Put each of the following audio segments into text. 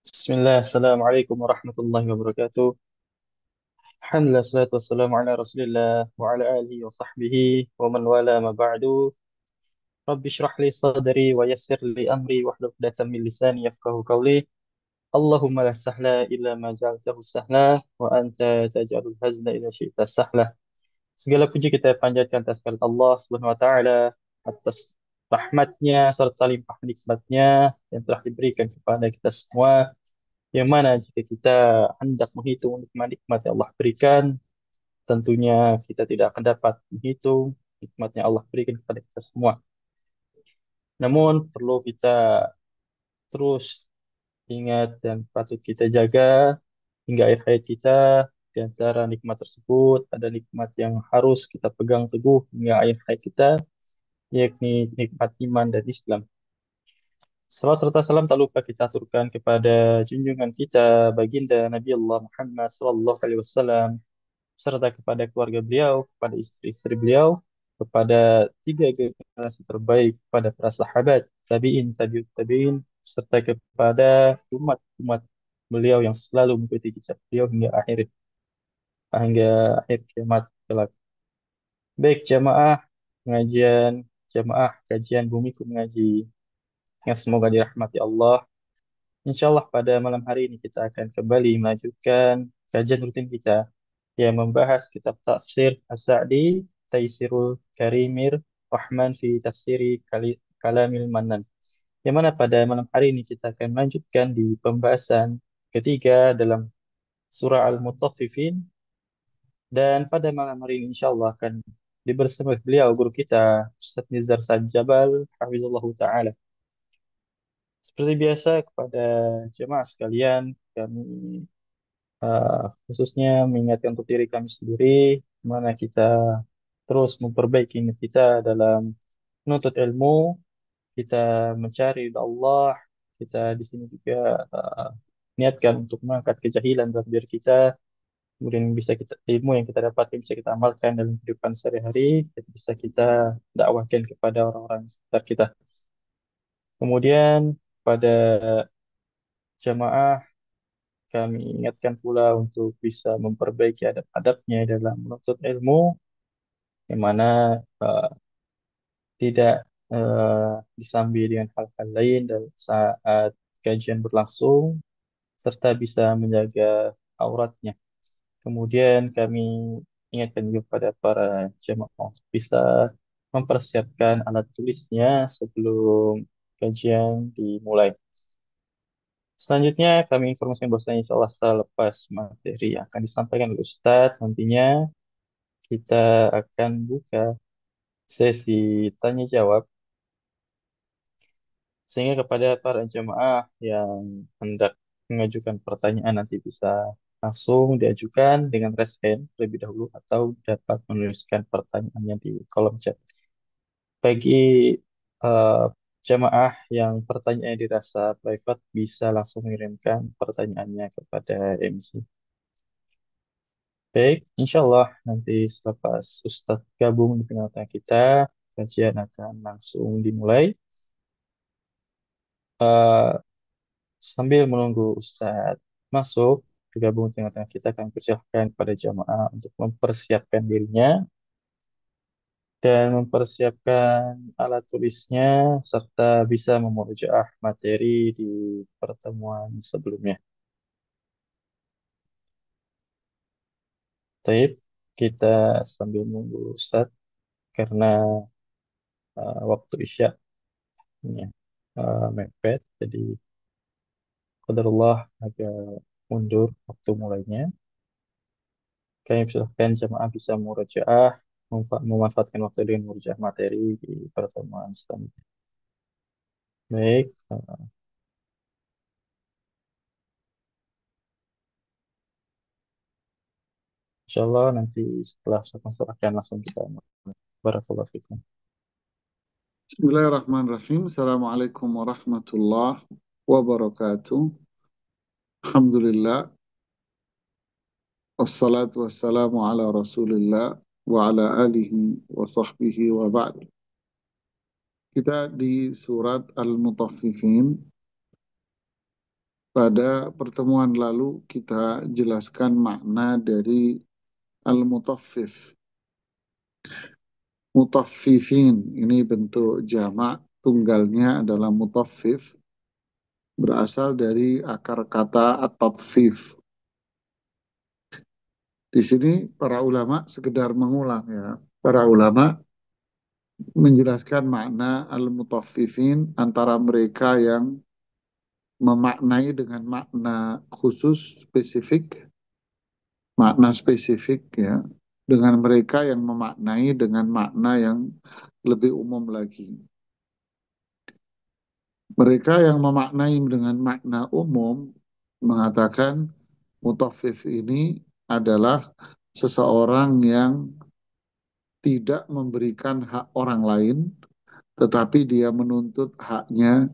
Bismillah, Assalamualaikum warahmatullahi wabarakatuh. Alhamdulillah, salatu wassalamu ala rasulillah wa ala alihi wa sahbihi wa man wala ma ba'du. Rabbi syrah li sadri wa yassir li amri wa hlul 'uqdatam min lisani yafqahu qawli. Allahumma la sahla illa ma ja'altahu sahla wa anta taj'alul hazna idza syi'ta sahla. Segala puji kita panjatkan atas kehadirat Allah Subhanahu wa taala atas rahmatnya serta limpah nikmatnya yang telah diberikan kepada kita semua. Yang mana jika kita hendak menghitung nikmat-nikmat yang Allah berikan, tentunya kita tidak akan dapat menghitung nikmat yang Allah berikan kepada kita semua. Namun perlu kita terus ingat dan patut kita jaga hingga akhir hayat kita. Di antara nikmat tersebut ada nikmat yang harus kita pegang teguh hingga akhir hayat kita, yakni nikmat iman dan Islam. Salam serta salam tak lupa kita aturkan kepada junjungan kita, baginda Nabi Allah Muhammad SAW, serta kepada keluarga beliau, kepada istri-istri beliau, kepada tiga generasi terbaik, kepada para sahabat, tabi'in, tabi'ut tabi'in, serta kepada umat-umat beliau yang selalu mengikuti jejak beliau hingga akhir kiamat kelak. Baik jamaah pengajian, jamaah kajian Bumiku Mengaji yang semoga dirahmati Allah. Insya Allah pada malam hari ini kita akan kembali melanjutkan kajian rutin kita yang membahas kitab tafsir As-Sa'di, Taisirul Karimir Rahman fi Tafsiri Kalamil Manan. Yang mana pada malam hari ini kita akan melanjutkan di pembahasan ketiga dalam surah Al-Mutaffifin, dan pada malam hari ini insya Allah akan dibersama beliau guru kita Ustaz Nizar Sajjabal Hafizullah Ta'ala. Seperti biasa kepada jemaah sekalian, kami khususnya mengingatkan untuk diri kami sendiri, mana kita terus memperbaiki niat kita dalam menuntut ilmu, kita mencari ridha Allah, kita di sini juga niatkan untuk mengangkat kejahilan dalam diri kita, kemudian bisa kita ilmu yang kita dapatkan bisa kita amalkan dalam kehidupan sehari-hari, dan bisa kita dakwahkan kepada orang-orang sekitar kita. Kemudian pada jamaah kami ingatkan pula untuk bisa memperbaiki adab-adabnya dalam menuntut ilmu, yang mana eh, tidak disambi dengan hal-hal lain dan saat kajian berlangsung, serta bisa menjaga auratnya. Kemudian kami ingatkan juga kepada para jemaah untuk bisa mempersiapkan alat tulisnya sebelum kajian dimulai. Selanjutnya kami informasikan bahwasanya insya Allah selepas materi yang akan disampaikan oleh Ustadz, nantinya kita akan buka sesi tanya jawab, sehingga kepada para jemaah yang hendak mengajukan pertanyaan nanti bisa langsung diajukan dengan raise hand terlebih dahulu, atau dapat menuliskan pertanyaannya di kolom chat. Bagi eh, jemaah yang pertanyaannya dirasa private, bisa langsung mengirimkan pertanyaannya kepada MC. Baik, insya Allah nanti selepas Ustadz gabung di tengah-tengah kita, kajian akan langsung dimulai. Eh, Sambil menunggu Ustadz masuk, bergabung di tengah-tengah kita, akan persilahkan kepada jamaah untuk mempersiapkan dirinya dan mempersiapkan alat tulisnya, serta bisa memujaah materi di pertemuan sebelumnya. Baik, kita sambil menunggu Ustadz karena waktu Isya ya, mepet, jadi qadarullah agak mundur waktu mulainya. Kami persilahkan jemaah bisa murajaah, memanfaatkan waktu dengan murajaah materi di pertemuan selanjutnya. Baik, insya Allah nanti setelah saya konsultasikan langsung kita mulai. Barakallahu fikum. Bismillahirrahmanirrahim. Assalamualaikum warahmatullahi wabarakatuh. Alhamdulillah. Wassalatu wassalamu ala rasulillah wa ala alihi wa sahbihi wa ba'd. Kita di surat Al-Mutaffifin. pada pertemuan lalu kita jelaskan makna dari al-mutaffif. Mutaffifin ini bentuk jamak, tunggalnya adalah mutaffif, berasal dari akar kata at-tatfif. Di sini para ulama sekedar mengulang ya. Para ulama menjelaskan makna al-mutaffifin antara mereka yang memaknai dengan makna khusus spesifik, makna spesifik ya, dengan mereka yang memaknai dengan makna yang lebih umum lagi. Mereka yang memaknai dengan makna umum mengatakan mutaffif ini adalah seseorang yang tidak memberikan hak orang lain, tetapi dia menuntut haknya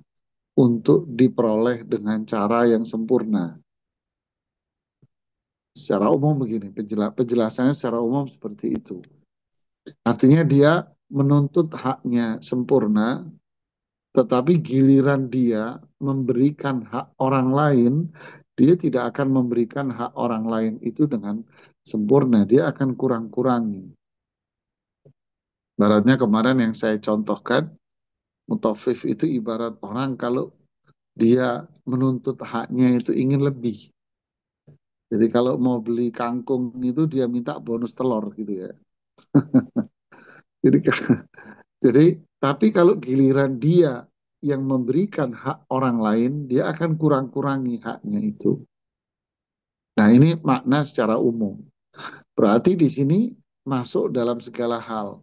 untuk diperoleh dengan cara yang sempurna. Secara umum begini, penjelasannya secara umum seperti itu. Artinya dia menuntut haknya sempurna, tetapi giliran dia memberikan hak orang lain, dia tidak akan memberikan hak orang lain itu dengan sempurna. Dia akan kurang-kurangi. Ibaratnya kemarin yang saya contohkan, mutafif itu ibarat orang kalau dia menuntut haknya itu ingin lebih. Jadi kalau mau beli kangkung itu dia minta bonus telur gitu ya. Jadi jadi tapi kalau giliran dia yang memberikan hak orang lain, dia akan kurang-kurangi haknya itu. Nah, ini makna secara umum. Berarti di sini masuk dalam segala hal.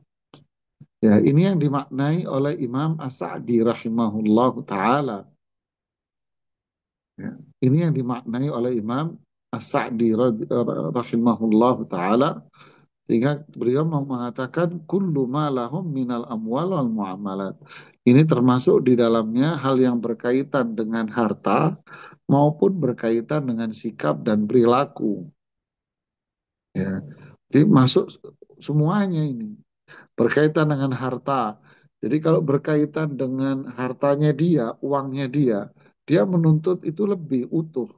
Ya, ini yang dimaknai oleh Imam As-Sa'di rahimahullah taala. Ya, ini yang dimaknai oleh Imam As-Sa'di rahimahullah taala, sehingga beliau mau mengatakan kullu ma lahum minal amwal wal muamalat. Ini termasuk di dalamnya hal yang berkaitan dengan harta maupun berkaitan dengan sikap dan perilaku. Ya. Jadi masuk semuanya ini berkaitan dengan harta. Jadi kalau berkaitan dengan hartanya dia, uangnya dia, dia menuntut itu lebih utuh.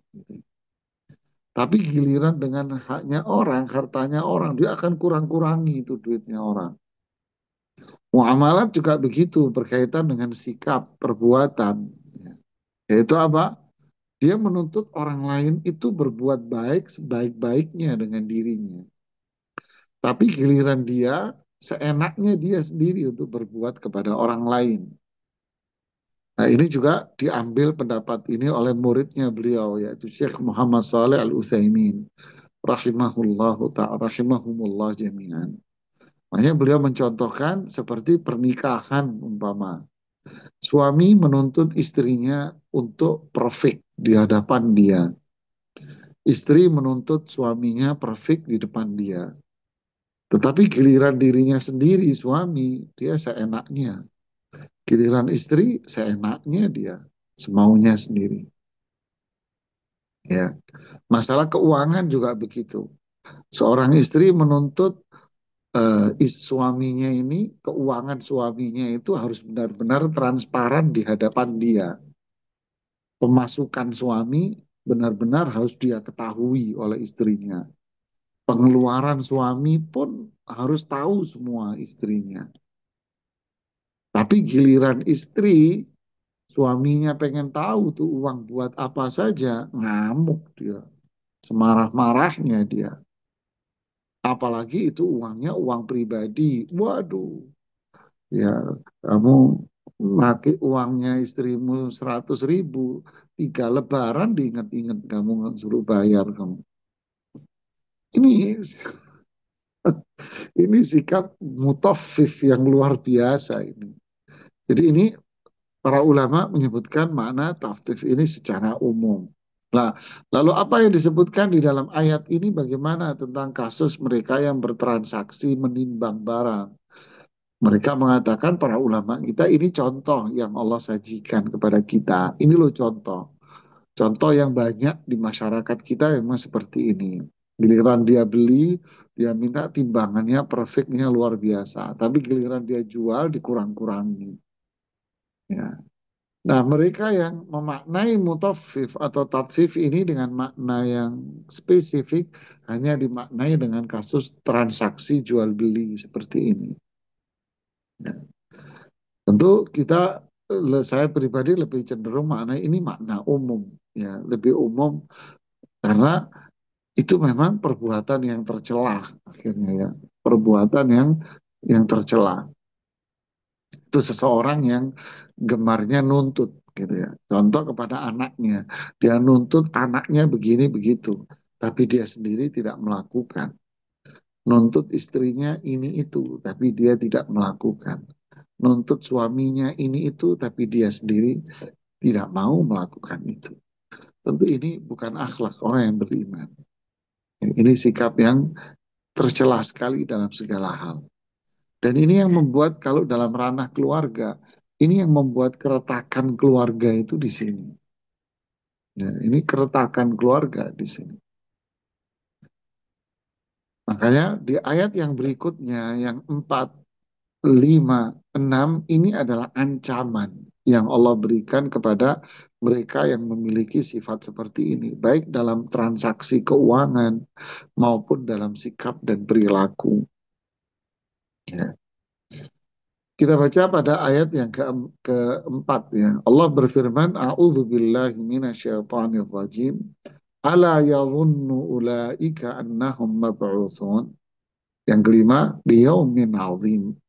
Tapi giliran dengan haknya orang, hartanya orang, dia akan kurang-kurangi itu duitnya orang. Muamalat juga begitu, berkaitan dengan sikap, perbuatan. Yaitu apa? Dia menuntut orang lain itu berbuat baik sebaik-baiknya dengan dirinya. Tapi giliran dia, seenaknya dia sendiri untuk berbuat kepada orang lain. Nah, ini juga diambil pendapat ini oleh muridnya beliau, yaitu Syekh Muhammad Saleh Al-Utsaimin rahimahullahu ta'ala rahimahumullah jami'an. Makanya beliau mencontohkan seperti pernikahan umpama. Suami menuntut istrinya untuk perfect di hadapan dia. Istri menuntut suaminya perfect di depan dia. Tetapi giliran dirinya sendiri, suami, dia seenaknya. Giliran istri, seenaknya dia. Semaunya sendiri. Ya, masalah keuangan juga begitu. Seorang istri menuntut suaminya ini, keuangan suaminya itu harus benar-benar transparan di hadapan dia. Pemasukan suami benar-benar harus dia ketahui oleh istrinya. Pengeluaran suami pun harus tahu semua istrinya. Tapi giliran istri, suaminya pengen tahu tuh uang buat apa saja, ngamuk dia. Semarah-marahnya dia. Apalagi itu uangnya uang pribadi. Waduh, ya kamu pakai uangnya istrimu 100.000, 3 lebaran diingat-ingat kamu suruh bayar kamu. Ini ini sikap mutafif yang luar biasa ini. Jadi ini para ulama menyebutkan makna taftif ini secara umum. Nah, lalu apa yang disebutkan di dalam ayat ini bagaimana tentang kasus mereka yang bertransaksi menimbang barang? Mereka mengatakan para ulama kita ini contoh yang Allah sajikan kepada kita. Ini loh contoh. Contoh yang banyak di masyarakat kita memang seperti ini. Giliran dia beli, dia minta timbangannya perfectnya luar biasa. Tapi giliran dia jual dikurang-kurangi. Ya. Nah, mereka yang memaknai mutaffif atau tatfif ini dengan makna yang spesifik hanya dimaknai dengan kasus transaksi jual beli seperti ini. Ya. Tentu kita, saya pribadi lebih cenderung makna ini makna umum, ya, lebih umum karena itu memang perbuatan yang tercela akhirnya ya, perbuatan yang tercela. Itu seseorang yang gemarnya nuntut gitu ya. Contoh kepada anaknya, dia nuntut anaknya begini begitu, tapi dia sendiri tidak melakukan. Nuntut istrinya ini itu, tapi dia tidak melakukan. Nuntut suaminya ini itu, tapi dia sendiri tidak mau melakukan itu. Tentu ini bukan akhlak orang yang beriman. Ini sikap yang tercela sekali dalam segala hal. Dan ini yang membuat kalau dalam ranah keluarga, ini yang membuat keretakan keluarga itu di sini. Ya, ini keretakan keluarga di sini. Makanya di ayat yang berikutnya, yang 4, 5, 6, ini adalah ancaman yang Allah berikan kepada mereka yang memiliki sifat seperti ini. Baik dalam transaksi keuangan maupun dalam sikap dan perilaku. Ya. Kita baca pada ayat yang keempat ya. Allah berfirman, "A'udzu billahi minasyaitonir rajim. Ala yadhunnu ulaika annahum mab'utsun." Yang kelima, liyaumin 'adzim.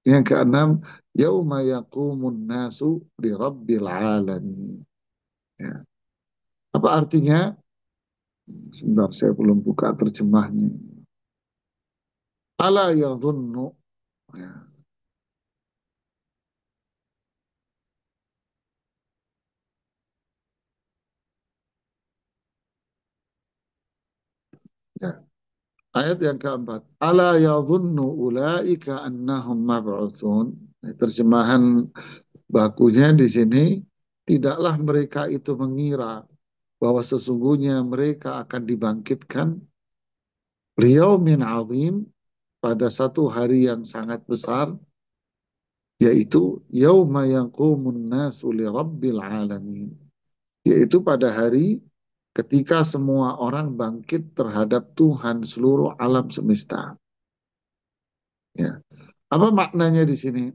Yang keenam, yauma yaqumun nasu li rabbil alamin. Ya. Apa artinya? Sebentar, saya belum buka terjemahnya. Ala yadhunnu. Ya. Ya. Ayat yang keempat. Ala yadhunnu ulaika annahum mab'utsun. Terjemahan bakunya di sini, tidaklah mereka itu mengira bahwa sesungguhnya mereka akan dibangkitkan liyaumin azim, pada satu hari yang sangat besar, yaitu yauma yaqumun nasu li rabbil alamin, yaitu pada hari ketika semua orang bangkit terhadap Tuhan seluruh alam semesta. Ya. Apa maknanya di sini?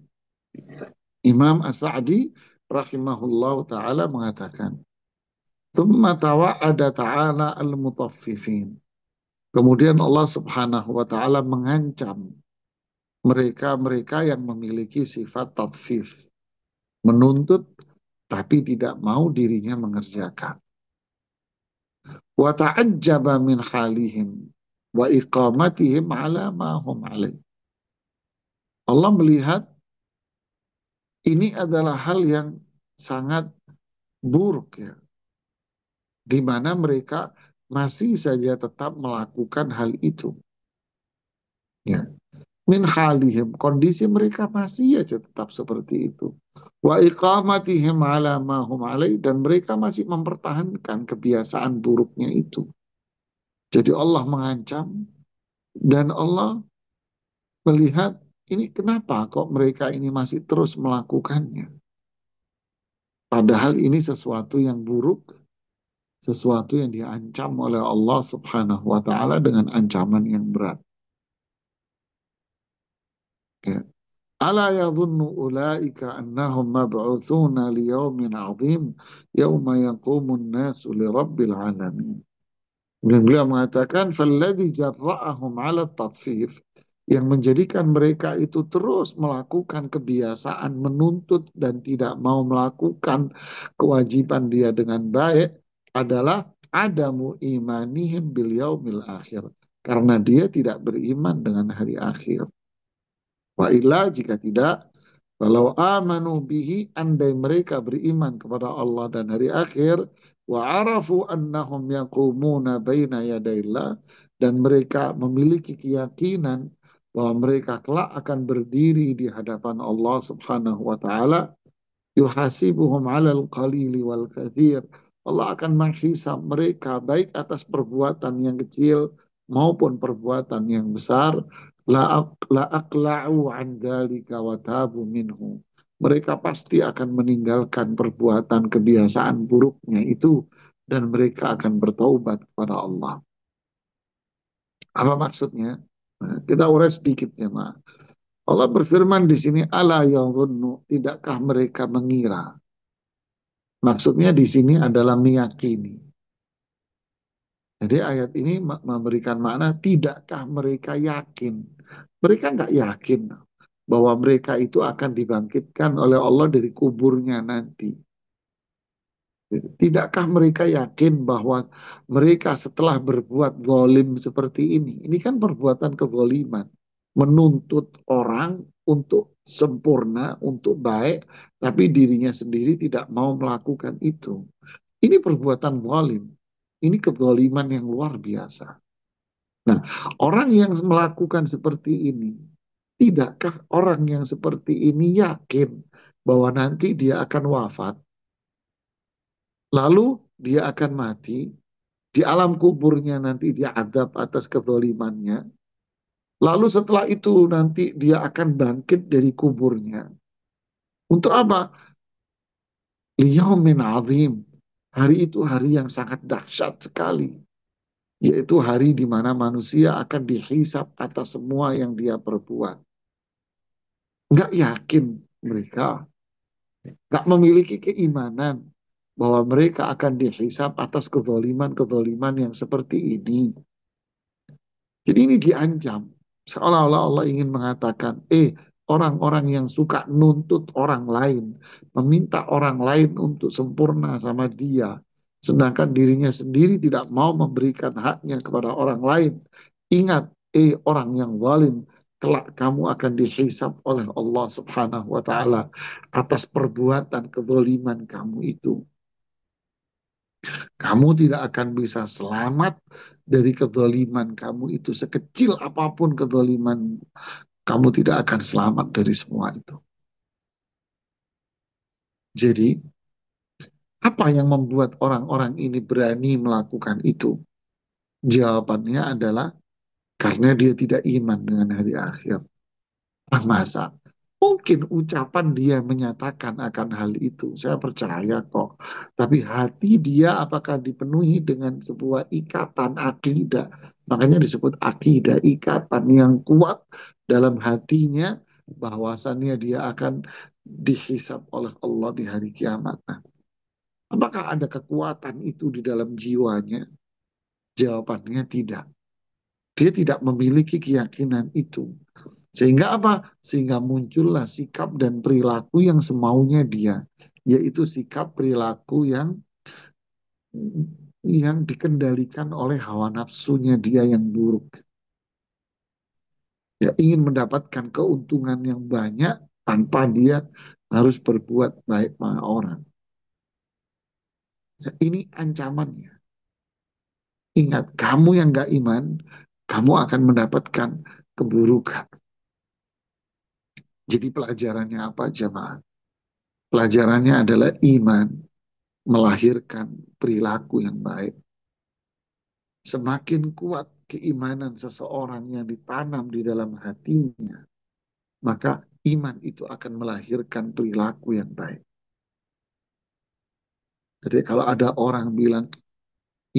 Imam As-Sa'di rahimahullah ta'ala mengatakan, "Tsumma tawa'ada ta'ala al-mutaffifin." Kemudian Allah Subhanahu wa taala mengancam mereka-mereka yang memiliki sifat tatfif, menuntut tapi tidak mau dirinya mengerjakan. Wa ta'ajjaba min halihim wa iqamatihim ala ma hum alaih. Allah melihat ini adalah hal yang sangat buruk ya, di mana mereka masih saja tetap melakukan hal itu. Ya, min halihim, kondisi mereka masih aja tetap seperti itu. Wa iqamatihim ala ma hum alaih, dan mereka masih mempertahankan kebiasaan buruknya itu. Jadi Allah mengancam dan Allah melihat ini kenapa kok mereka ini masih terus melakukannya. Padahal ini sesuatu yang buruk, sesuatu yang diancam oleh Allah Subhanahu wa taala dengan ancaman yang berat. Ya. Ala yadhunnu ulaika annahum mab'utsuna liyaumin 'adzim yauma yaqumun nasu lirabbil alamin. Dan beliau mengatakan falladzi jarra'ahum 'ala tatfif, yang menjadikan mereka itu terus melakukan kebiasaan menuntut dan tidak mau melakukan kewajiban dia dengan baik adalah adamu imanihim bil yaumil akhir, karena dia tidak beriman dengan hari akhir. Wa illa, jika tidak, kalau amanu bihi, andai mereka beriman kepada Allah dan hari akhir, wa arafu annahum yaqumuna baina yadaillah, dan mereka memiliki keyakinan bahwa mereka kelak akan berdiri di hadapan Allah Subhanahu wa taala, yuhasibuhum 'alal qalili wal katsir. Allah akan menghisab mereka baik atas perbuatan yang kecil maupun perbuatan yang besar. La aqla'u an dzalika wa tabu minhu. mereka pasti akan meninggalkan perbuatan kebiasaan buruknya itu dan mereka akan bertaubat kepada Allah. Apa maksudnya? Nah, kita urai sedikit ya, Ma. Allah berfirman di sini, ala yadhunnu, tidakkah mereka mengira? Maksudnya di sini adalah meyakini. Jadi ayat ini memberikan makna, tidakkah mereka yakin? Mereka nggak yakin bahwa mereka itu akan dibangkitkan oleh Allah dari kuburnya nanti. Tidakkah mereka yakin bahwa mereka setelah berbuat zalim seperti ini kan perbuatan kezaliman, menuntut orang untuk sempurna, untuk baik, tapi dirinya sendiri tidak mau melakukan itu. Ini perbuatan zalim, ini kezaliman yang luar biasa. Nah, orang yang melakukan seperti ini, tidakkah orang yang seperti ini yakin bahwa nanti dia akan wafat, lalu dia akan mati, di alam kuburnya nanti dia adab atas kezalimannya, lalu setelah itu nanti dia akan bangkit dari kuburnya. Untuk apa? Liyaumin azim. Hari itu hari yang sangat dahsyat sekali. Yaitu hari di mana manusia akan dihisap atas semua yang dia perbuat. Nggak yakin mereka, nggak memiliki keimanan bahwa mereka akan dihisap atas kezaliman-kezaliman yang seperti ini. Jadi ini diancam. Seolah-olah Allah ingin mengatakan, orang-orang yang suka nuntut orang lain, meminta orang lain untuk sempurna sama dia, sedangkan dirinya sendiri tidak mau memberikan haknya kepada orang lain. Ingat, orang yang zalim, kelak kamu akan dihisap oleh Allah Subhanahu wa taala atas perbuatan kezaliman kamu itu. Kamu tidak akan bisa selamat dari kezaliman kamu itu. Sekecil apapun kezaliman, kamu tidak akan selamat dari semua itu. Jadi, apa yang membuat orang-orang ini berani melakukan itu? Jawabannya adalah karena dia tidak iman dengan hari akhir. Ah, masa? Mungkin ucapan dia menyatakan akan hal itu. Saya percaya kok. Tapi hati dia apakah dipenuhi dengan sebuah ikatan akidah. Makanya disebut akidah, ikatan yang kuat dalam hatinya bahwasannya dia akan dihisap oleh Allah di hari kiamat. Nah, apakah ada kekuatan itu di dalam jiwanya? Jawabannya tidak. Dia tidak memiliki keyakinan itu. Sehingga apa? Sehingga muncullah sikap dan perilaku yang semaunya dia, yaitu sikap perilaku yang dikendalikan oleh hawa nafsunya dia yang buruk. Ya, ingin mendapatkan keuntungan yang banyak tanpa dia harus berbuat baik pada orang. Ya, ini ancamannya. Ingat, kamu yang gak iman, kamu akan mendapatkan keburukan. Jadi pelajarannya apa, jemaah? Pelajarannya adalah iman melahirkan perilaku yang baik. Semakin kuat keimanan seseorang yang ditanam di dalam hatinya, maka iman itu akan melahirkan perilaku yang baik. Jadi kalau ada orang bilang,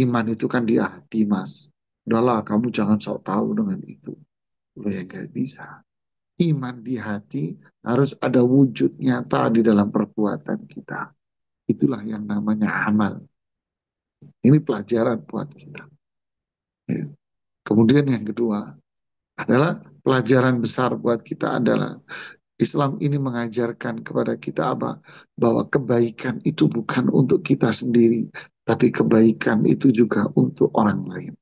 iman itu kan di hati, Mas. Udahlah, kamu jangan sok tahu dengan itu. Lo ya gak bisa. Iman di hati harus ada wujud nyata di dalam perbuatan kita. Itulah yang namanya amal. Ini pelajaran buat kita. Ya. Kemudian yang kedua adalah pelajaran besar buat kita adalah Islam ini mengajarkan kepada kita apa? Bahwa kebaikan itu bukan untuk kita sendiri, tapi kebaikan itu juga untuk orang lain.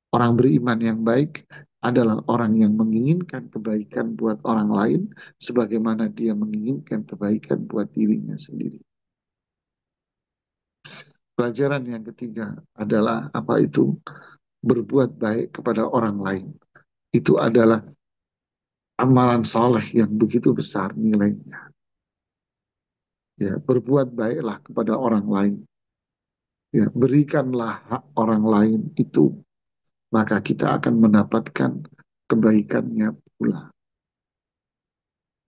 Orang beriman yang baik adalah orang yang menginginkan kebaikan buat orang lain sebagaimana dia menginginkan kebaikan buat dirinya sendiri. Pelajaran yang ketiga adalah apa itu? Berbuat baik kepada orang lain. Itu adalah amalan soleh yang begitu besar nilainya. Ya, berbuat baiklah kepada orang lain. Ya, berikanlah hak orang lain itu, maka kita akan mendapatkan kebaikannya pula.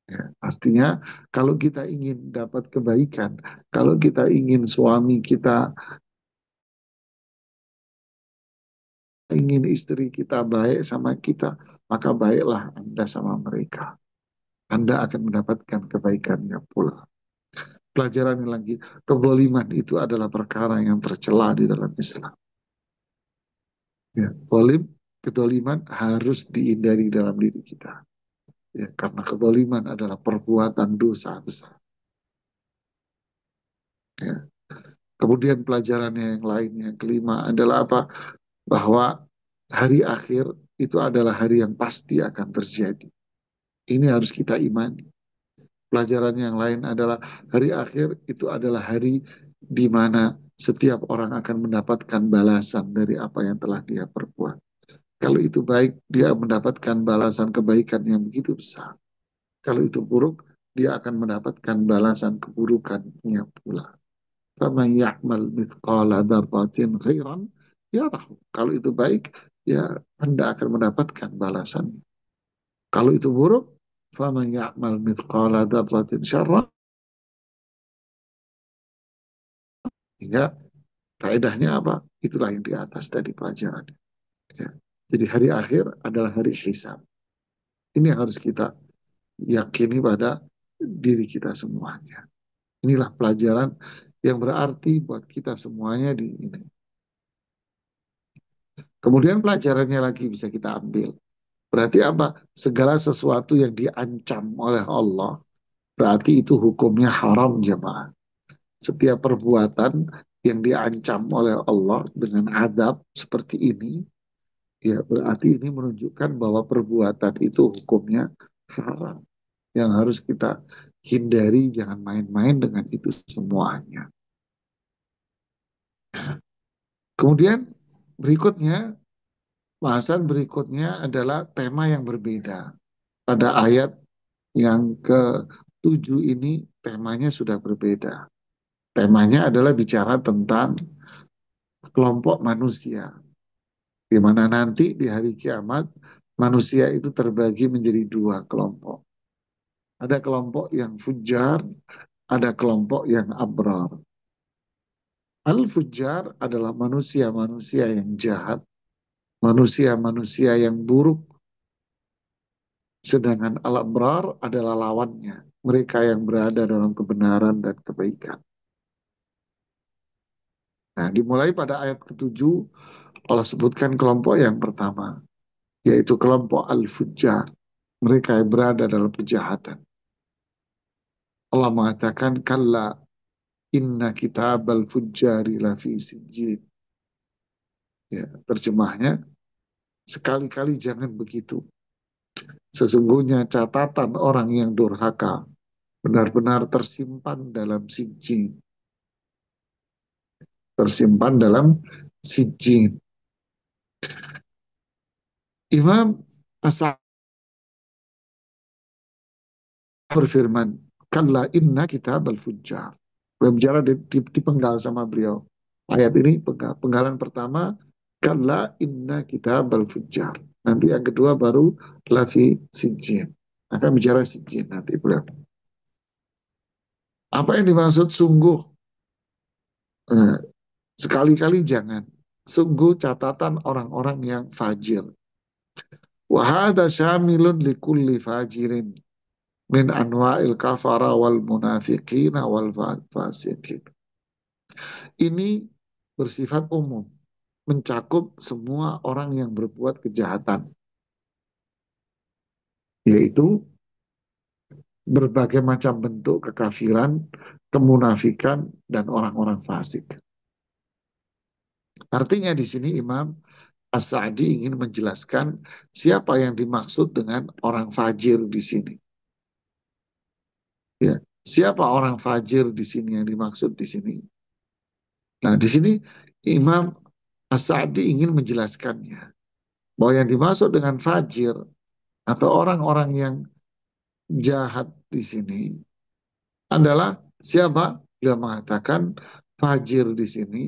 Ya, Artinya, kalau kita ingin dapat kebaikan, kalau kita ingin suami kita, ingin istri kita baik sama kita, maka baiklah Anda sama mereka. Anda akan mendapatkan kebaikannya pula. Pelajaran lagi, kezaliman itu adalah perkara yang tercela di dalam Islam. Ya, zalim, kezaliman harus dihindari dalam diri kita. Ya, karena kezaliman adalah perbuatan dosa besar. Ya. Kemudian pelajarannya yang lainnya, yang kelima adalah apa? Bahwa hari akhir itu adalah hari yang pasti akan terjadi. Ini harus kita imani. Pelajaran yang lain adalah hari akhir itu adalah hari di mana setiap orang akan mendapatkan balasan dari apa yang telah dia perbuat. Kalau itu baik, dia mendapatkan balasan kebaikan yang begitu besar. Kalau itu buruk, dia akan mendapatkan balasan keburukannya pula. فَمَنْ يَعْمَلْ مِثْقَالَ ذَرَّةٍ خَيْرًا يَرَهُ. Kalau itu baik, ya Anda akan mendapatkan balasannya. Kalau itu buruk, فَمَنْ يَعْمَلْ مِثْقَالَ ذَرَّةٍ شَرًّا. Hingga faedahnya apa? Itulah yang di atas tadi pelajaran. Ya. Jadi hari akhir adalah hari hisab. Ini yang harus kita yakini pada diri kita semuanya. Inilah pelajaran yang berarti buat kita semuanya di ini. Kemudian pelajarannya lagi bisa kita ambil. Berarti apa? Segala sesuatu yang diancam oleh Allah, berarti itu hukumnya haram jemaah. Setiap perbuatan yang diancam oleh Allah dengan adab seperti ini, ya berarti ini menunjukkan bahwa perbuatan itu hukumnya haram. Yang harus kita hindari, jangan main-main dengan itu semuanya. Kemudian berikutnya, bahasan berikutnya adalah tema yang berbeda. Pada ayat yang ke-7 ini temanya sudah berbeda. Temanya adalah bicara tentang kelompok manusia, di mana nanti di hari kiamat manusia itu terbagi menjadi dua kelompok. Ada kelompok yang fujar, ada kelompok yang abrar. Al-fujar adalah manusia-manusia yang jahat, manusia-manusia yang buruk, sedangkan al-abrar adalah lawannya, mereka yang berada dalam kebenaran dan kebaikan. Nah, dimulai pada ayat ke-7, Allah sebutkan kelompok yang pertama, yaitu kelompok al-fujjar, mereka yang berada dalam kejahatan. Allah mengatakan, kalla inna kitab al-fujjari lafi sijjin. Ya, terjemahnya, sekali-kali jangan begitu. Sesungguhnya catatan orang yang durhaka benar-benar tersimpan dalam sijjin. Tersimpan dalam sijjin. Imam As-Sa'di berfirman, kalla inna kitab al-fujjar. Beliau bicara dipenggal sama beliau. Ayat ini penggalan pertama, kalla inna kitab al-fujjar. Nanti yang kedua baru lafi sijjin. Akan bicara sijjin nanti beliau. Apa yang dimaksud sungguh? Eh, sekali-kali jangan. Sungguh catatan orang-orang yang fajir. Wahada syamilun likulli fajirin min anwa'il kafara wal munafiqina wal fasiqin. Ini bersifat umum, mencakup semua orang yang berbuat kejahatan, yaitu berbagai macam bentuk kekafiran, kemunafikan, dan orang-orang fasik. Artinya di sini Imam As-Sa'di ingin menjelaskan siapa yang dimaksud dengan orang fajir di sini. Ya, siapa orang fajir di sini yang dimaksud di sini? Nah, di sini Imam As-Sa'di ingin menjelaskannya bahwa yang dimaksud dengan fajir atau orang-orang yang jahat di sini adalah siapa? Dia mengatakan fajir di sini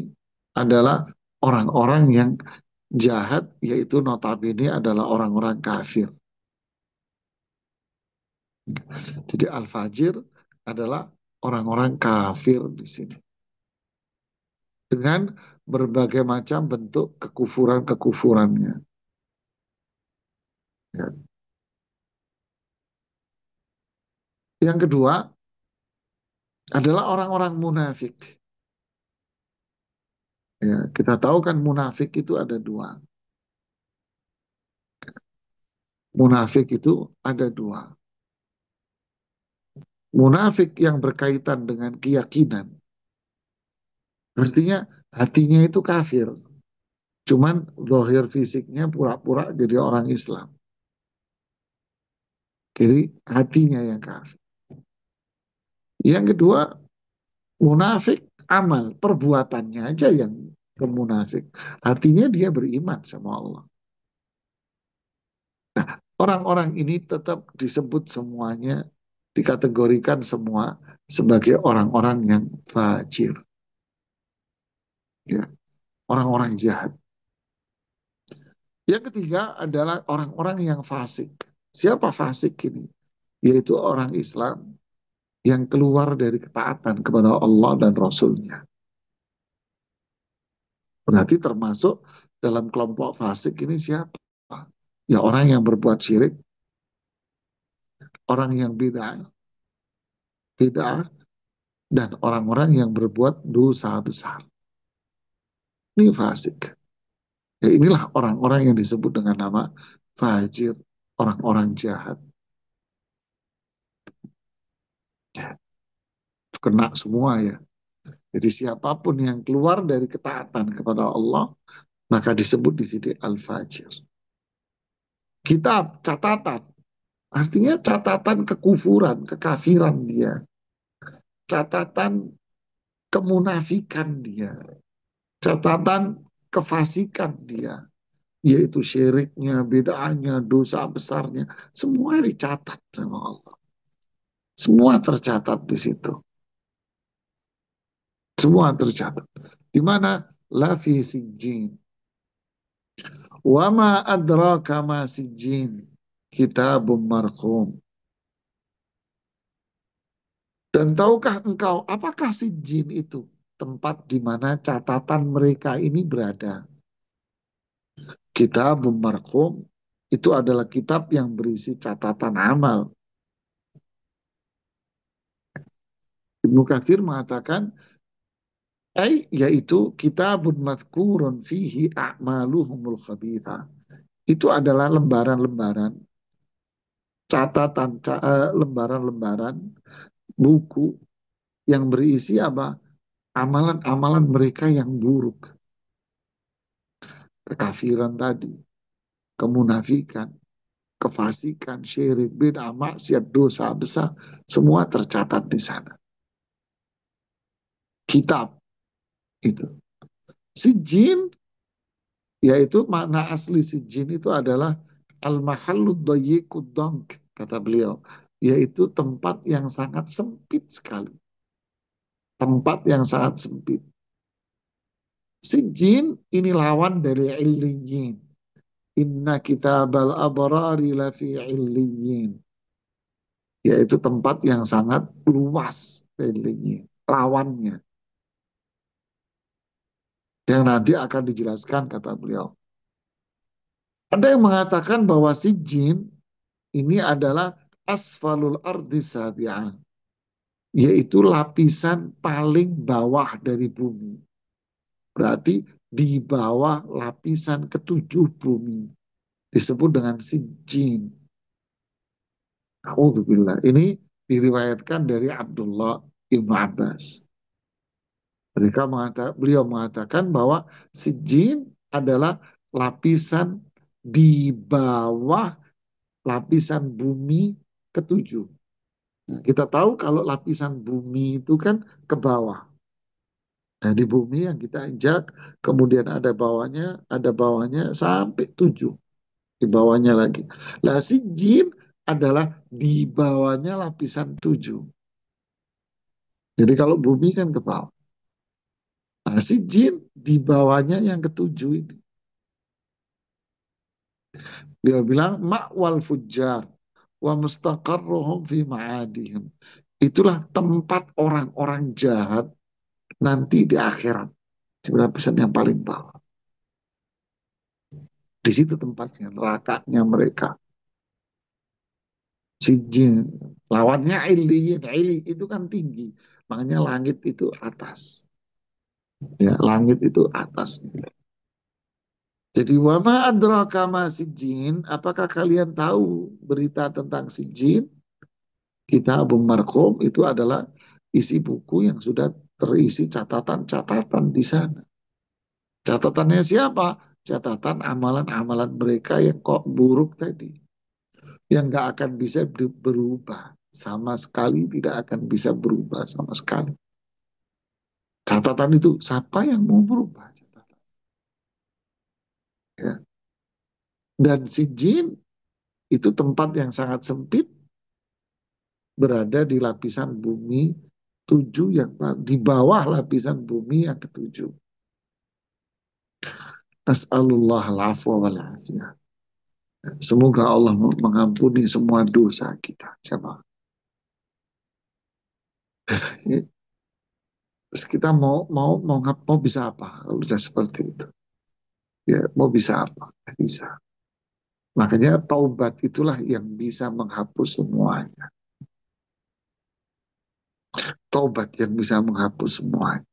adalah orang-orang yang jahat, yaitu notabene adalah orang-orang kafir. Jadi al-fajir adalah orang-orang kafir di sini. Dengan berbagai macam bentuk kekufuran-kekufurannya. Ya. Yang kedua adalah orang-orang munafik. Ya, kita tahu kan munafik itu ada dua. Munafik itu ada dua. Munafik yang berkaitan dengan keyakinan. Artinya hatinya itu kafir. Cuman zahir fisiknya pura-pura jadi orang Islam. Jadi hatinya yang kafir. Yang kedua, munafik amal. Perbuatannya aja yang kemunafik. Hatinya dia beriman sama Allah. Orang-orang ini tetap disebut semuanya, dikategorikan semua sebagai orang-orang yang fajir. Ya, orang-orang jahat. Yang ketiga adalah orang-orang yang fasik. Siapa fasik ini? Yaitu orang Islam yang keluar dari ketaatan kepada Allah dan Rasulnya. Berarti termasuk dalam kelompok fasik ini siapa? Ya orang yang berbuat syirik, orang yang bid'ah, dan orang-orang yang berbuat dosa besar. Ini fasik. Ya inilah orang-orang yang disebut dengan nama fajir, orang-orang jahat. Ya, kena semua ya. Jadi siapapun yang keluar dari ketaatan kepada Allah, maka disebut di sini al-fajir. Kitab, catatan. Artinya catatan kekufuran, kekafiran dia. Catatan kemunafikan dia. Catatan kefasikan dia. Yaitu syiriknya, bid'ahnya, dosa besarnya. Semua dicatat sama Allah. Semua tercatat di situ. Semua tercatat. Di mana? La fi sijjin. Wa ma adraka ma sijjin. Kitabun marhum. Dan tahukah engkau apakah sijjin itu? Tempat di mana catatan mereka ini berada. Kitabun marhum itu adalah kitab yang berisi catatan amal. Ibnu Katsir mengatakan yaitu kitabun madhkurun fihi a'maluhumul khabithah. Itu adalah lembaran-lembaran catatan, lembaran-lembaran buku yang berisi apa? Amalan-amalan mereka yang buruk. Kekafiran tadi, kemunafikan, kefasikan, syirik, bid'ah, maksiat, dosa besar, semua tercatat di sana. Kitab itu. Sijin, yaitu makna asli sijin itu adalah al-mahallud dayyikud dank, kata beliau, yaitu tempat yang sangat sempit sekali. Tempat yang sangat sempit. Sijin ini lawan dari illiyin. Inna kitabal abrari lafi illiyin. Yaitu tempat yang sangat luas illiyin. Lawannya. Yang nanti akan dijelaskan, kata beliau. Ada yang mengatakan bahwa sijin ini adalah asfalul ardi sabi'ah. Yaitu lapisan paling bawah dari bumi. Berarti di bawah lapisan ketujuh bumi. Disebut dengan sijin. Alhamdulillah. Ini diriwayatkan dari Abdullah Ibn Abbas. Beliau mengatakan bahwa sijin adalah lapisan di bawah lapisan bumi ketujuh. Nah, kita tahu kalau lapisan bumi itu kan ke bawah. Nah, di bumi yang kita injak, kemudian ada bawahnya sampai tujuh. Di bawahnya lagi. Lah si jin adalah di bawahnya lapisan tujuh. Jadi kalau bumi kan ke bawah. Nah, si jin di bawahnya yang ketujuh ini. Dia bilang, ma'wal fujjar. wa mustaqarruhum fi ma'adihim. Itulah tempat orang-orang jahat nanti di akhirat. Di lapisan yang paling bawah. Di situ tempatnya, nerakanya mereka. Sijin. Lawannya iliyin. Ili itu kan tinggi. Makanya langit itu atas. Ya, langit itu atas. Jadi wama adraka ma sijin. Apakah kalian tahu berita tentang sijin? Kitabun marqum itu adalah isi buku yang sudah terisi catatan-catatan di sana. Catatannya siapa? Catatan amalan-amalan mereka yang kok buruk tadi. Yang nggak akan bisa berubah. Sama sekali tidak akan bisa berubah sama sekali. Catatan itu siapa yang mau berubah? Catatan. Ya. Dan si jin itu tempat yang sangat sempit berada di lapisan bumi tujuh yang di bawah lapisan bumi yang ketujuh. Nas'alullah al-afwa wal afiyah. Semoga Allah mengampuni semua dosa kita. Coba. Terus kita mau bisa apa kalau sudah seperti itu? Ya, mau bisa apa? Nggak bisa. Makanya taubat itulah yang bisa menghapus semuanya. Taubat yang bisa menghapus semuanya.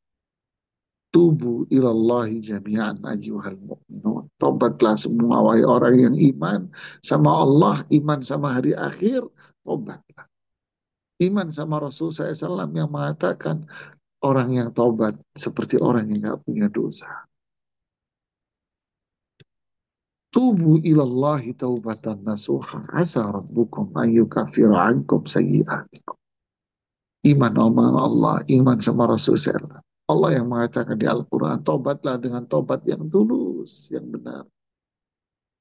Tubu ilallahi jami'an ayyuhal mu'minun. Taubatlah semua wahai orang yang iman sama Allah, iman sama hari akhir, taubatlah. Iman sama Rasul SAW yang mengatakan orang yang taubat seperti orang yang nggak punya dosa. Tubu ilallahi taubatan nasuha asa rabbukum ayyukafira ankum sayyiatikum. Iman sama Allah, iman sama Rasul SAW. Allah yang mengatakan di Al-Quran, tobatlah dengan tobat yang tulus, yang benar.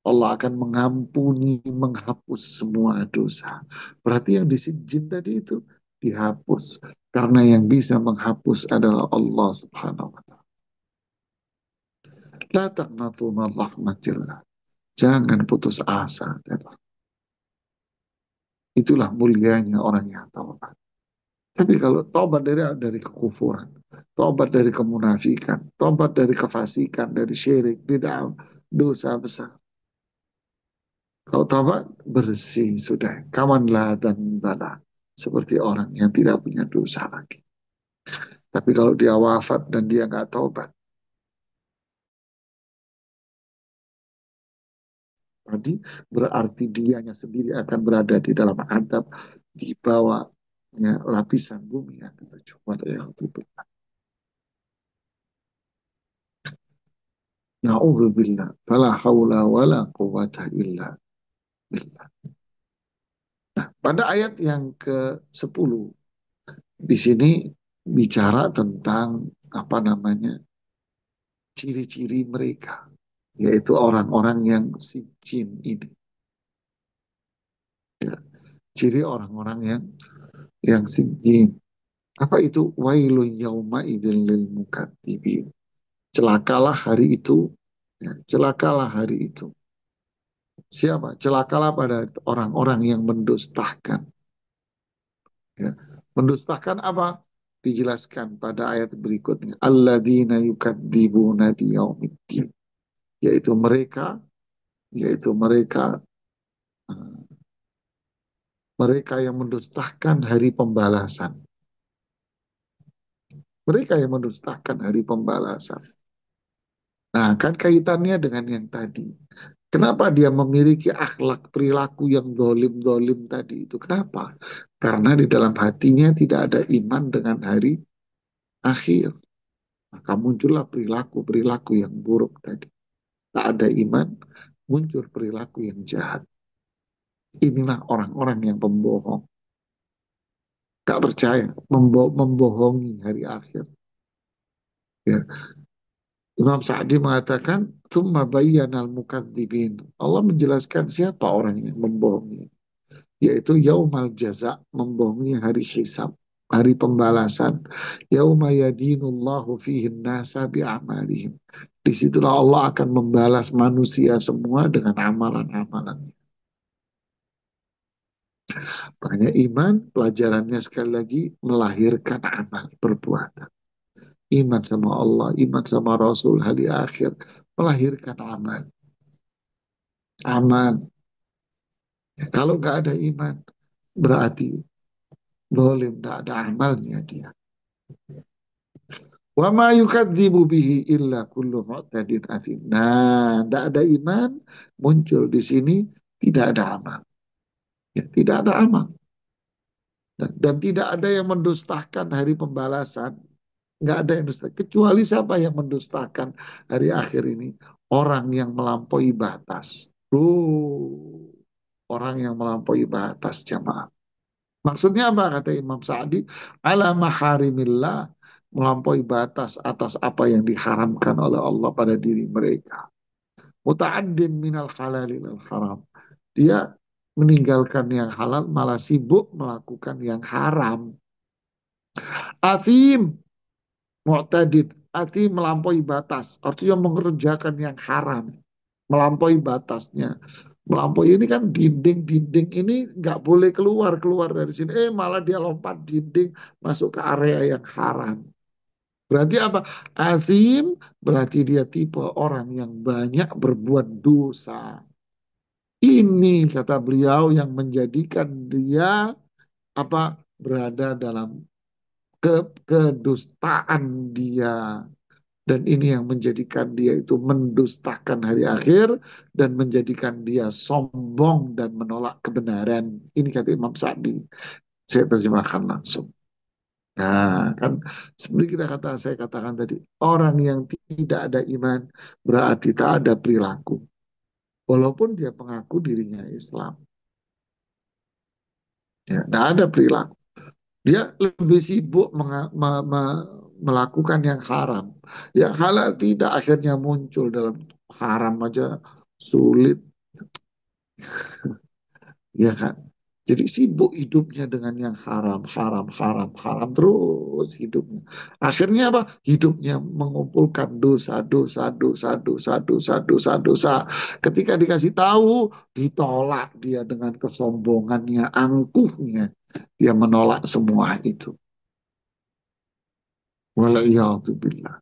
Allah akan mengampuni, menghapus semua dosa. Berarti yang disijin tadi itu dihapus. Karena yang bisa menghapus adalah Allah Subhanahu wa ta'ala. La taqnatu min rahmatillah. Jangan putus asa. Itulah mulianya orang yang taubat. Tapi kalau taubat dari kekufuran, taubat dari kemunafikan, taubat dari kefasikan, dari syirik, bid'ah, dosa besar. Kalau taubat bersih sudah, kamanlah dan bala seperti orang yang tidak punya dosa lagi. Tapi kalau dia wafat dan dia nggak taubat, tadi berarti dianya sendiri akan berada di dalam adab di bawah ya, lapisan bumi yang ketujuh. Waliyahutubbillah. Na'udzubillah. Fala haula wala quwata illa billah. Nah, pada ayat yang ke-10 di sini bicara tentang apa namanya? Ciri-ciri mereka, yaitu orang-orang yang si jin ini. Ya, ciri orang-orang yang si jin. Apa itu? Wailun yauma idzil lil mukatsibin. Celakalah hari itu, ya, celakalah hari itu. Siapa? Celakalah pada orang-orang yang mendustakan. Ya. Mendustakan apa? Dijelaskan pada ayat berikutnya. Alladzina yukadzibuna biyaumiddin. Yaitu mereka, yaitu mereka, eh, mereka yang mendustakan hari pembalasan. Mereka yang mendustakan hari pembalasan. Nah, kan kaitannya dengan yang tadi. Kenapa dia memiliki akhlak perilaku yang dolim-dolim tadi itu? Kenapa? Karena di dalam hatinya tidak ada iman dengan hari akhir. Maka muncullah perilaku-perilaku yang buruk tadi. Tak ada iman, muncul perilaku yang jahat. Inilah orang-orang yang pembohong. Gak percaya, membohongi hari akhir. Ya. Imam Sa'di mengatakan, "Tsumma bayyana al-mukadzibin." Allah menjelaskan siapa orang yang membohongi, yaitu yaumal jaza, membohongi hari hisab, hari pembalasan. Yauma yadinullahu fihi nasa bi'amalihim. Disitulah Allah akan membalas manusia semua dengan amalan-amalan. Makanya iman pelajarannya sekali lagi melahirkan amal perbuatan. Iman sama Allah, iman sama Rasul, hari akhir, melahirkan amal. Aman. Ya, kalau nggak ada iman, berarti zalim, nggak ada amalnya dia. Wa ma yukadzibu bihi illa kullu mu'tadin atim. Nah, nggak ada iman, muncul di sini, tidak ada amal. Ya, tidak ada amal. Dan tidak ada yang mendustakan hari pembalasan. Nggak ada yang dusta. Kecuali siapa yang mendustakan hari akhir ini? Orang yang melampaui batas. Orang yang melampaui batas jamaah. Maksudnya apa kata Imam Sa'di? Ala maharimillah, melampaui batas atas apa yang diharamkan oleh Allah pada diri mereka. Muta'addin minal halalil haram. Dia meninggalkan yang halal malah sibuk melakukan yang haram. Asim, mu'tadid. Asim melampaui batas. Artinya mengerjakan yang haram. Melampaui batasnya. Melampaui ini kan dinding-dinding ini nggak boleh keluar dari sini. Malah dia lompat dinding masuk ke area yang haram. Berarti apa? Azim berarti dia tipe orang yang banyak berbuat dosa. Ini kata beliau yang menjadikan dia apa berada dalam kedustaan dia. Dan ini yang menjadikan dia itu mendustakan hari akhir dan menjadikan dia sombong dan menolak kebenaran. Ini kata Imam Sa'di. Saya terjemahkan langsung. Nah, kan seperti saya katakan tadi, orang yang tidak ada iman berarti tak ada perilaku. Walaupun dia mengaku dirinya Islam. Ya, tidak ada perilaku. Dia lebih sibuk melakukan yang haram. Yang halal tidak akhirnya muncul dalam haram aja sulit, ya kan? Jadi sibuk hidupnya dengan yang haram, haram, haram, haram terus hidupnya. Akhirnya apa? Hidupnya mengumpulkan dosa, dosa, dosa, dosa, dosa, dosa, dosa. Ketika dikasih tahu, ditolak dia dengan kesombongannya, angkuhnya. Dia menolak semua itu. Waliyahzubillah.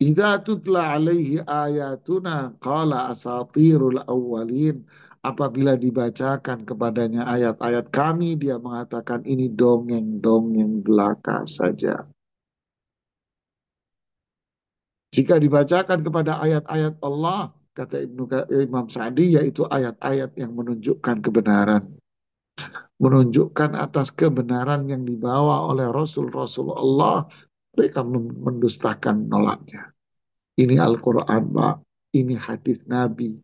Idza tutla alaihi ayatuna qala asatirul awwalin. Apabila dibacakan kepadanya ayat-ayat kami, dia mengatakan ini dongeng-dongeng belaka saja. Jika dibacakan kepada ayat-ayat Allah, kata Imam Sa'di, yaitu ayat-ayat yang menunjukkan kebenaran. Menunjukkan atas kebenaran yang dibawa oleh Rasul-Rasul Allah, mereka mendustakan, menolaknya. Ini Al-Quran, Pak. Ini hadis Nabi.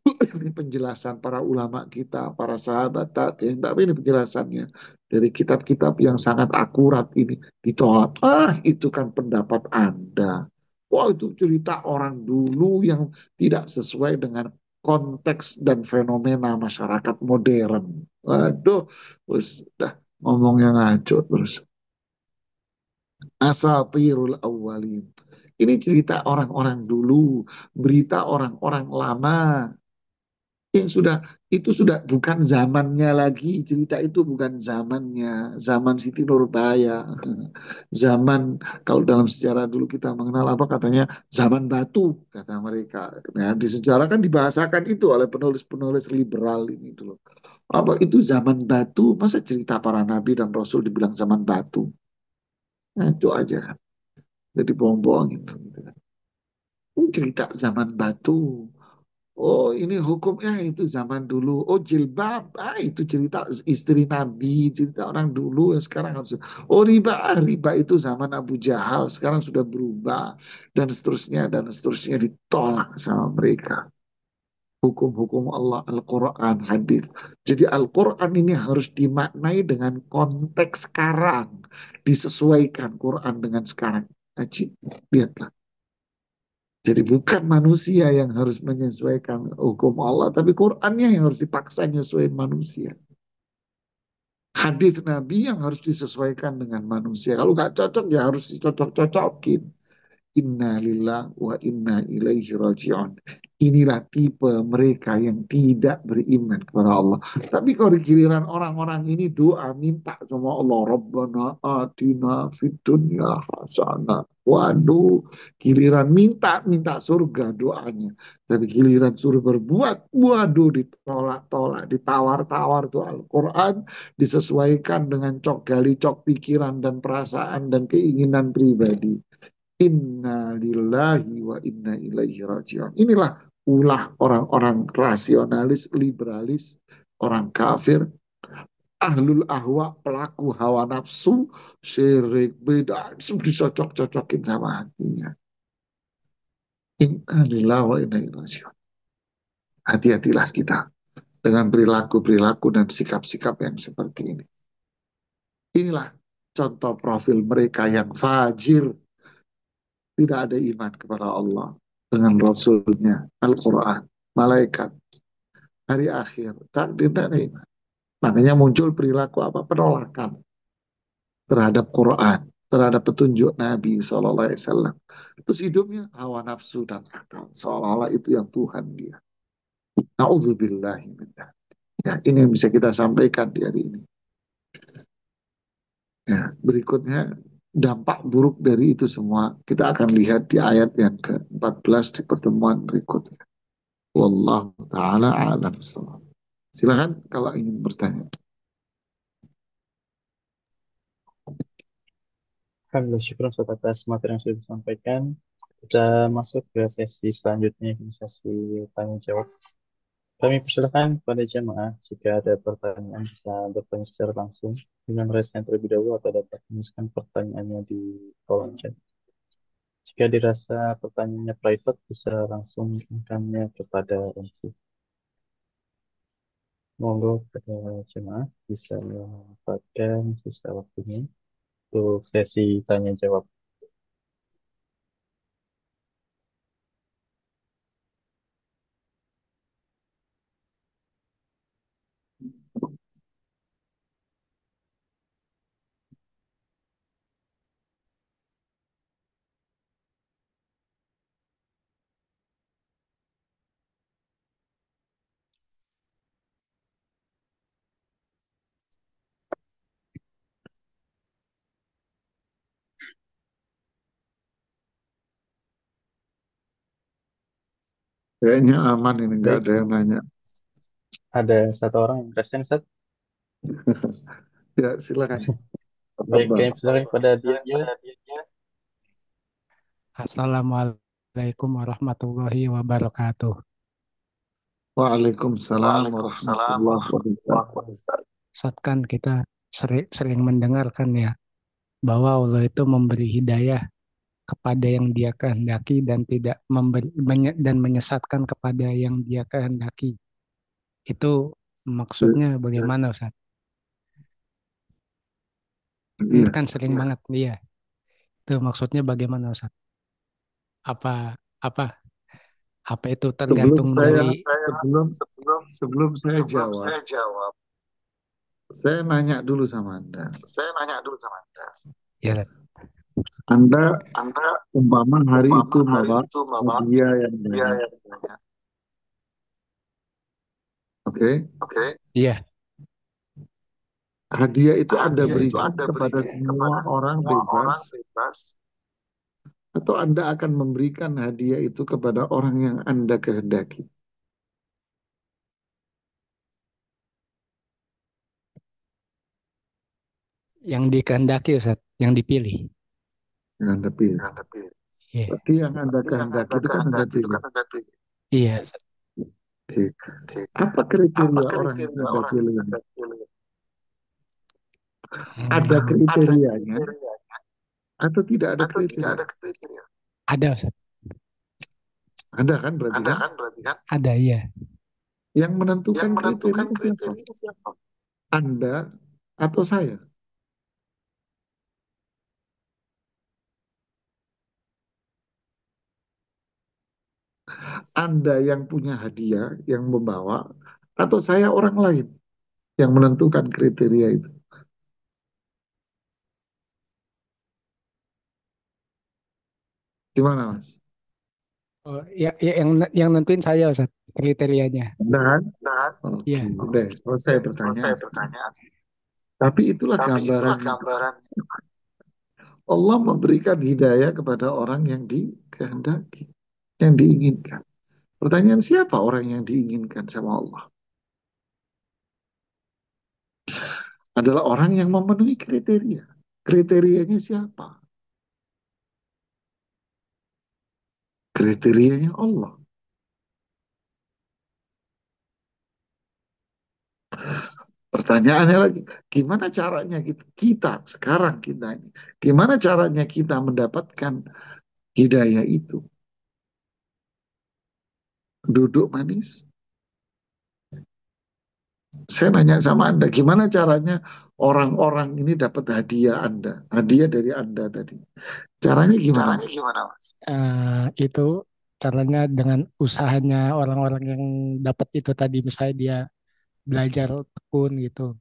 Ini penjelasan para ulama kita, para sahabat tabi'in. Tapi ini penjelasannya dari kitab-kitab yang sangat akurat ini ditolak. Itu kan pendapat Anda. Wah, itu cerita orang dulu yang tidak sesuai dengan konteks dan fenomena masyarakat modern. Waduh, terus dah ngomongnya ngaco terus. Asatirul awwalin. Ini cerita orang-orang dulu, berita orang-orang lama yang sudah itu sudah bukan zamannya lagi. Cerita itu bukan zamannya, zaman Siti Nurbaya. Zaman kalau dalam sejarah dulu kita mengenal apa katanya zaman batu kata mereka. Nah, di sejarah kan dibahasakan itu oleh penulis-penulis liberal ini dulu. Apa itu zaman batu? Masa cerita para nabi dan rasul dibilang zaman batu? Nah, itu aja kan. Jadi bohong-bohongin gitu kan. Ini cerita zaman batu. Oh, ini hukumnya itu zaman dulu. Oh, jilbab. Itu cerita istri Nabi, cerita orang dulu yang sekarang harus. Oh, riba. Riba itu zaman Abu Jahal. Sekarang sudah berubah. Dan seterusnya ditolak sama mereka. Hukum-hukum Allah, Al-Quran, hadis. Jadi Al-Quran ini harus dimaknai dengan konteks sekarang. Disesuaikan Quran dengan sekarang. Haji, lihatlah. Jadi bukan manusia yang harus menyesuaikan hukum Allah, tapi Qurannya yang harus dipaksa menyesuaikan manusia. Hadis Nabi yang harus disesuaikan dengan manusia. Kalau nggak cocok ya harus dicocok-cocokin. Inna lillah wa inna ilaihi raji'un. Inilah tipe mereka yang tidak beriman kepada Allah. Tapi kalau giliran orang-orang ini doa minta sama Allah, Rabbana atina fid dunya hasanah. Waduh, giliran minta surga doanya. Tapi giliran suruh berbuat, waduh ditolak-tolak, ditawar-tawar tuh Al-Quran, disesuaikan dengan cok gali cok pikiran dan perasaan dan keinginan pribadi. Inna lillahi wa inna ilaihi raji'un. Inilah ulah orang-orang rasionalis, liberalis, orang kafir, ahlul ahwa, pelaku hawa nafsu, syirik, beda, disocok-cocokin sama hatinya. Inna lillahi wa inna ilaihi raji'un. Hati-hatilah kita dengan perilaku-perilaku dan sikap-sikap yang seperti ini. Inilah contoh profil mereka yang fajir, tidak ada iman kepada Allah dengan Rasulnya, Al-Quran, malaikat, hari akhir, takdir dan iman. Makanya muncul perilaku apa? Penolakan terhadap Quran, terhadap petunjuk Nabi SAW. Terus hidupnya hawa nafsu dan akal. Seolah-olah itu yang Tuhan dia. Na'udzubillahi min dzalik. Ya, ini yang bisa kita sampaikan di hari ini. Ya, berikutnya dampak buruk dari itu semua kita akan lihat di ayat yang ke-14 di pertemuan berikutnya. Wallahu taala a'lam. Silakan kalau ingin bertanya. Alhamdulillah, syukur atas materi yang sudah disampaikan. Kita masuk ke sesi selanjutnya, ini sesi tanya jawab. Kami persilakan kepada jemaah jika ada pertanyaan bisa bertanya secara langsung dengan raise hand terlebih dahulu atau dapat menuliskan pertanyaannya di kolom chat. Jika dirasa pertanyaannya private bisa langsung kirimkannya kepada MC. Monggo kepada jemaah bisa memanfaatkan sisa waktunya untuk sesi tanya jawab. Kayaknya aman ini, nggak Baik, ada yang nanya. ada satu orang yang present, Ustaz. Ya, silakan. Baik, Tafadhol. kami persilakan kepada dia. Assalamualaikum warahmatullahi wabarakatuh. Waalaikumsalam warahmatullahi wabarakatuh. Saat kan kita sering mendengarkan ya bahwa Allah itu memberi hidayah kepada yang Dia kehendaki dan tidak dan menyesatkan kepada yang Dia kehendaki. Itu maksudnya bagaimana, Ustaz? Ini Iya. kan sering banget, iya. Itu maksudnya bagaimana, Ustaz? Apa apa apa itu Sebelum tergantung saya dari sebelum sebelum saya jawab, saya nanya dulu sama Anda. ya Anda umpama hari itu membawa hadiah yang banyak. Oke? iya Hadiah itu Anda berikan kepada semua orang bebas, atau Anda akan memberikan hadiah itu kepada orang yang Anda kehendaki? yang dikehendaki, Ustaz, yang dipilih. Yang Anda pilih. Iya. Berarti yang Anda kehendaki itu kan Anda pilih. Iya, Ustaz. Oke. Apa kriteria orang yang Anda pilih ini? Ada Hmm, kriterianya atau tidak ada kriteria? ada, Ustaz. Ada kan berarti kan? Ada, iya. Yang menentukan kriteria siapa? Anda atau saya? Anda yang punya hadiah, yang membawa, atau saya orang lain yang menentukan kriteria itu? Gimana Mas? Oh, ya yang nentuin saya Ustaz, kriterianya. Anda kan? Nah, Oke, iya. udah selesai pertanyaan. Tapi itulah gambarannya. Allah memberikan hidayah kepada orang yang dikehendaki, yang diinginkan. Pertanyaan, siapa orang yang diinginkan sama Allah? Adalah orang yang memenuhi kriteria. Kriterianya siapa? Kriterianya Allah. Pertanyaannya lagi, gimana caranya sekarang kita ini, gimana caranya kita mendapatkan hidayah itu? Duduk manis. Saya nanya sama Anda, gimana caranya orang-orang ini dapat hadiah Anda, hadiah dari Anda tadi? Caranya gimana, Mas? Itu caranya dengan usahanya orang-orang yang dapat itu tadi, misalnya dia belajar tekun gitu,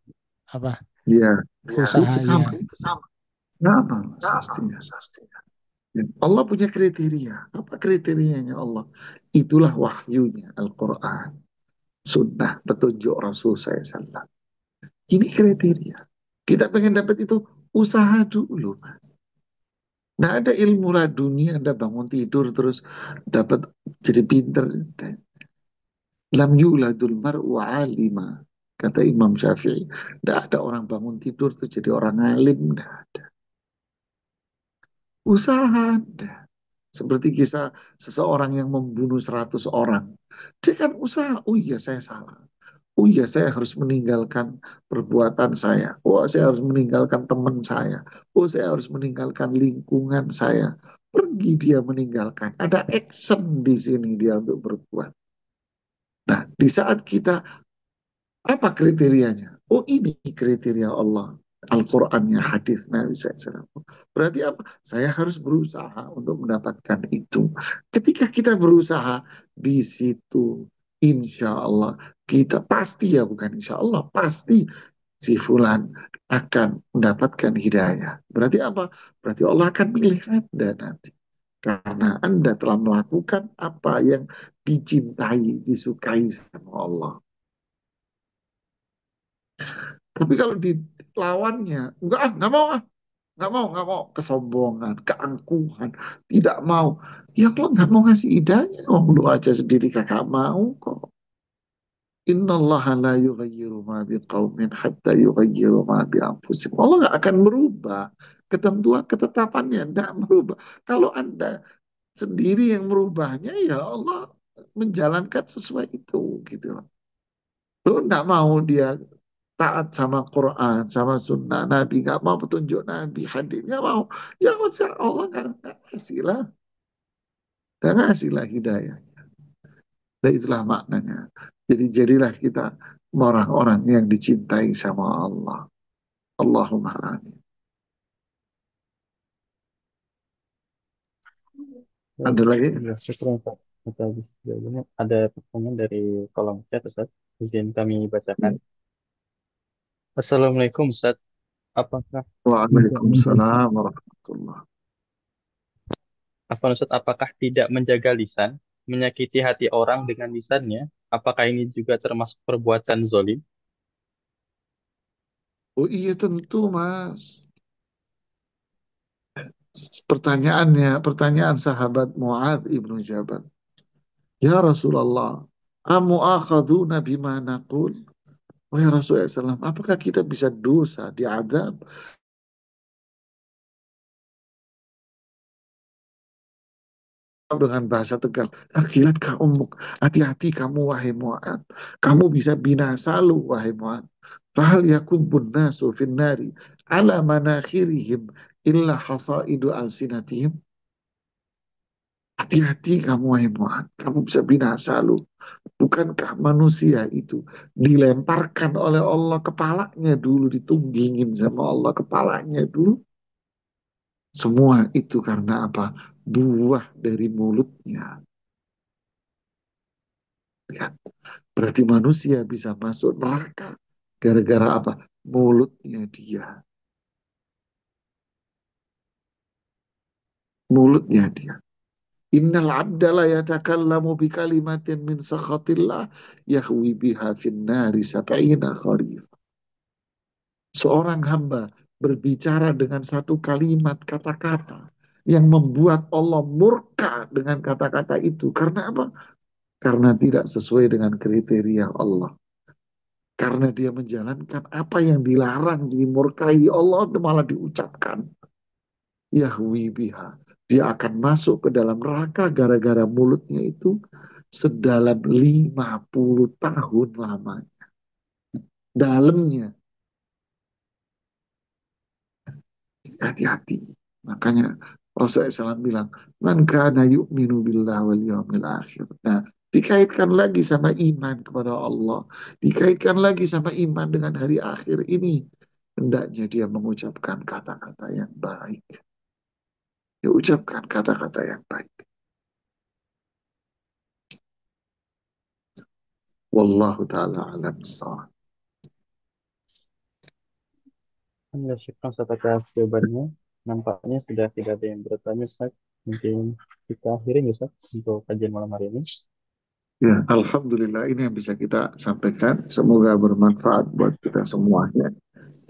apa Iya, usaha itu ya. sama. Sama, pastinya. Allah punya kriteria. Apa kriterianya Allah? Itulah wahyunya Al-Quran, sunnah, petunjuk Rasul SAW. Ini kriteria. Kita pengen dapat itu, usaha dulu, Mas. Nah, ada ilmu laduni, Anda bangun tidur terus dapat jadi pinter. Lam yuladul mar'u alima. Kata Imam Syafi'i. Tidak ada orang bangun tidur tuh jadi orang alim. Tidak ada. Usaha. Seperti kisah seseorang yang membunuh 100 orang. Dia kan usaha. Oh iya, saya salah. Oh iya, saya harus meninggalkan perbuatan saya. Oh, saya harus meninggalkan teman saya. Oh, saya harus meninggalkan lingkungan saya. Pergi dia meninggalkan. Ada action di sini dia untuk berbuat. Nah, di saat kita, apa kriterianya? Oh, ini kriteria Allah. Al-Qur'annya, hadis Nabi SAW. Berarti apa? Saya harus berusaha untuk mendapatkan itu. Ketika kita berusaha di situ, insya Allah kita pasti, ya bukan insya Allah, pasti si fulan akan mendapatkan hidayah. Berarti apa? Berarti Allah akan pilih Anda nanti. Karena Anda telah melakukan apa yang dicintai, disukai sama Allah. Tapi kalau dilawannya, enggak ah, enggak mau ah, enggak mau, kesombongan, keangkuhan, tidak mau. Ya Allah enggak mau ngasih hidayah, oh, lu aja sendiri kakak mau kok. Innallaha la yughayyiru ma biqaumin hatta yughayyiru ma bi anfusihim. Allah enggak akan merubah ketentuan ketetapannya, enggak merubah. Kalau Anda sendiri yang merubahnya, ya Allah menjalankan sesuai itu gitu loh. Lu enggak mau dia taat sama Quran, sama sunnah Nabi, nggak mau petunjuk Nabi, hadis nggak mau, ya Allah nggak ngasih lah, nggak ngasih lah hidayah. Dan itulah maknanya. Jadi jadilah kita orang-orang yang dicintai sama Allah. Allahumma amin. Baik, Ada lagi? ya, syukur Pak. Atas jawabannya. Ada pertanyaan dari kolom chat, Ustaz. Izin kami bacakan. Assalamualaikum, Ustaz. Apakah tidak menjaga, Waalaikumsalam warahmatullah. Ustaz, apakah tidak menjaga lisan, menyakiti hati orang dengan lisannya? Apakah ini juga termasuk perbuatan zolim? Oh iya tentu Mas. Pertanyaan sahabat Mu'adz ibnu Jabal. Ya Rasulullah, amu akhaduna bima naqul? Wahai Rasulullah SAW, apakah kita bisa dosa, diadab dengan bahasa tegas? Akhirat kamu, hati-hati kamu wahai Mu'ad. Kamu bisa binasa lu wahai Mu'ad. Fahal yakubun nasu finnari ala manakhirihim illa hasaidu alsinatihim. Hati-hati kamu wahai Mu'ad. Kamu bisa binasa lu. Bukankah manusia itu dilemparkan oleh Allah kepalanya dulu, ditunggingin sama Allah kepalanya dulu? Semua itu karena apa? Buah dari mulutnya. Lihat, berarti manusia bisa masuk neraka gara-gara apa? Mulutnya dia. Mulutnya dia. Innal abda la yatakallamu bi kalimatin min sakhatillah yahwi biha fin nari sab'ina kharif. Seorang hamba berbicara dengan satu kalimat kata-kata yang membuat Allah murka dengan kata-kata itu. Karena apa? Karena tidak sesuai dengan kriteria Allah. Karena dia menjalankan apa yang dilarang, dimurkai Allah, malah diucapkan. Yahwi biha. Dia akan masuk ke dalam neraka gara-gara mulutnya itu sedalam 50 tahun lamanya. Dalamnya, hati-hati. Makanya Rasulullah SAW bilang, man kana yu'minu billah wal yawmil akhir. Nah, dikaitkan lagi sama iman kepada Allah. Dikaitkan lagi sama iman dengan hari akhir ini. Hendaknya dia mengucapkan kata-kata yang baik. Dia ucapkan kata-kata yang baik. Wallahu ta'ala alam sawab. Alhamdulillah, syukran atas jawabannya. Nampaknya sudah tidak ada yang bertanya, Ustaz. Mungkin kita akhiri, Ustaz, untuk kajian malam hari ini. Ya, Alhamdulillah ini yang bisa kita sampaikan. Semoga bermanfaat buat kita semuanya.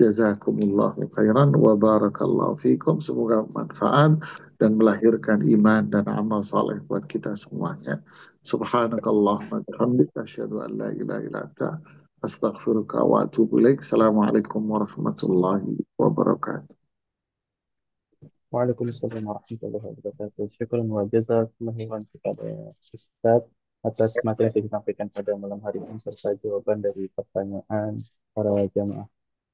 Jazakumullahu khairan wa barakallahu fikum. Semoga bermanfaat dan melahirkan iman dan amal saleh buat kita semuanya. Subhanakallahumma bihamdika asyhadu an la ilaha illa anta astaghfiruka wa atubu ilaik. Assalamualaikum warahmatullahi wabarakatuh. Waalaikumsalam warahmatullahi wabarakatuh. Syukran wa jazakumullah khairan kepada Ustaz atas materi yang disampaikan pada malam hari ini serta jawaban dari pertanyaan para jamaah.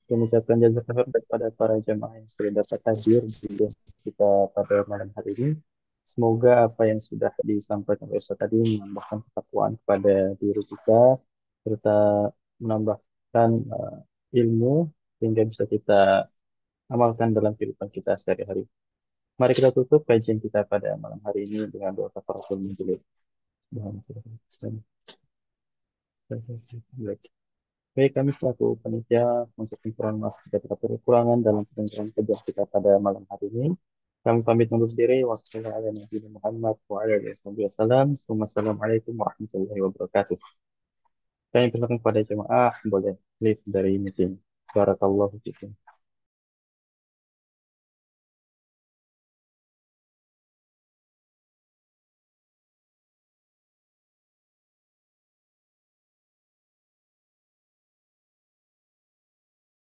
Dan ucapkan jazakallah kepada para jamaah yang sudah dapat hadir di kita pada malam hari ini. Semoga apa yang sudah disampaikan oleh Ustaz tadi menambahkan ketakwaan kepada diri kita serta menambahkan ilmu sehingga bisa kita amalkan dalam kehidupan kita sehari-hari. Mari kita tutup kajian kita pada malam hari ini dengan doa kafaratul majelis. Baik. Baik, kami selaku panitia untuk kekurangan maaf jika terdapat kekurangan dalam penyelenggaraan kajian kita pada malam hari ini. Kami pamit undur diri. Wassalamualaikum warahmatullahi wabarakatuh. Kami persilakan kepada jemaah boleh leave dari meeting. Barakallahu fikum.